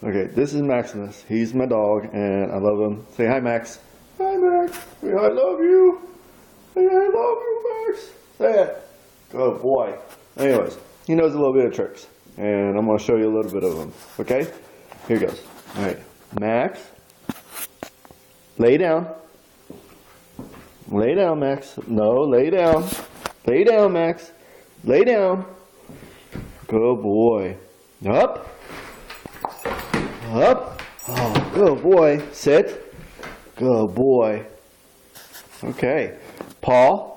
Okay, this is Maximus. He's my dog, and I love him. Say hi, Max. Hi, Max. Say I love you. Say I love you, Max. Say it. Good boy. Anyways, he knows a little bit of tricks, and I'm going to show you a little bit of them. Okay? Here goes. All right, Max. Lay down. Lay down, Max. No, lay down. Lay down, Max. Lay down. Good boy. Up. Up. Oh, good boy. Sit. Good boy. Okay. Paw.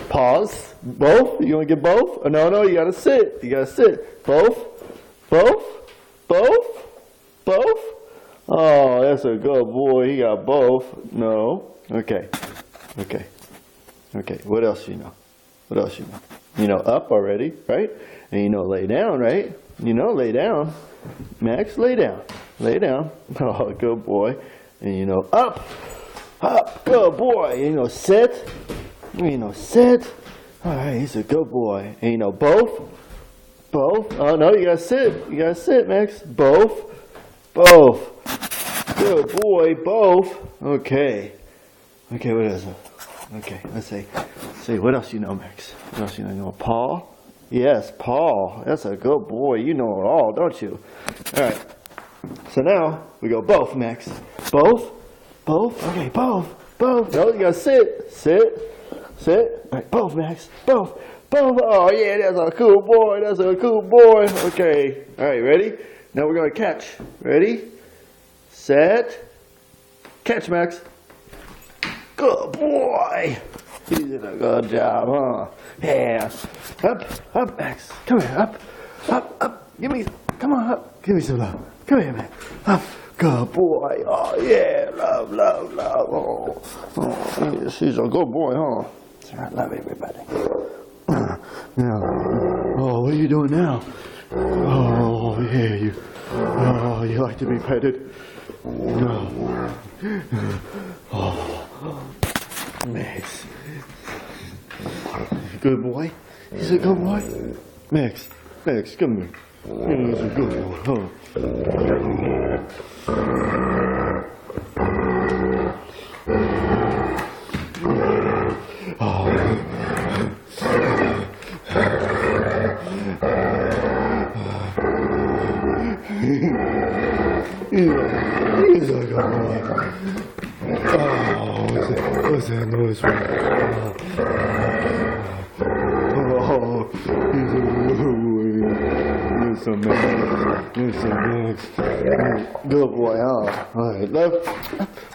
Pause. Both. You want to get both? Oh, no, you got to sit. You got to sit. Both. Both. Both. Both. Oh, that's a good boy. He got both. No. Okay. Okay. Okay. What else you know? What else you know? You know up already, right? And you know lay down, right? You know lay down. Max, lay down. Lay down. Oh, good boy. And you know up. Up. Good boy. And you know sit. You know sit. All right, he's a good boy. And you know both. Both. Oh, no, you got to sit. You got to sit, Max. Both. Both. Good boy. Both. Okay. Okay, what is it? Okay, let's see. See, what else you know, Max? What else you know? You know Paul? Yes, Paul. That's a good boy. You know it all, don't you? All right. So now we go both, Max. Both? Both? Okay, both. Both. No, you gotta sit. Sit. Sit. All right, both, Max. Both. Both. Oh, yeah, that's a cool boy. That's a cool boy. Okay. All right, ready? Now we're gonna catch. Ready? Set. Catch, Max. Good boy. You did a good job, huh? Yeah. Up, Max. Come here, up. Give me, come on, up. Give me some love. Come here, man. Up. Good boy. Oh, yeah. Love. Oh, yes, he's a good boy, huh? I love everybody. Now, oh, what are you doing now? Oh, yeah, you like to be petted? No. Oh, Max. Good boy? He's a good boy? Max, come here. He's a good boy, huh? He's a good boy. Oh, what's that noise from? Oh, he's a good boy. You're so Max. You're so Max. Good boy, huh? All right, left.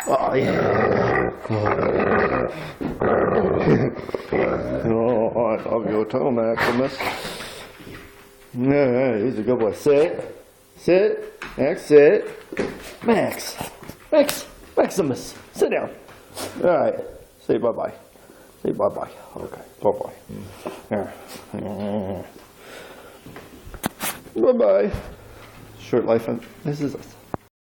Oh, yeah. Oh, I love your toe, Maximus. Yeah, he's a good boy. Sit. Max, sit. Maximus, sit down. All right. Say bye-bye. Say bye-bye. Okay, bye-bye. Bye-bye. Short life. This is us.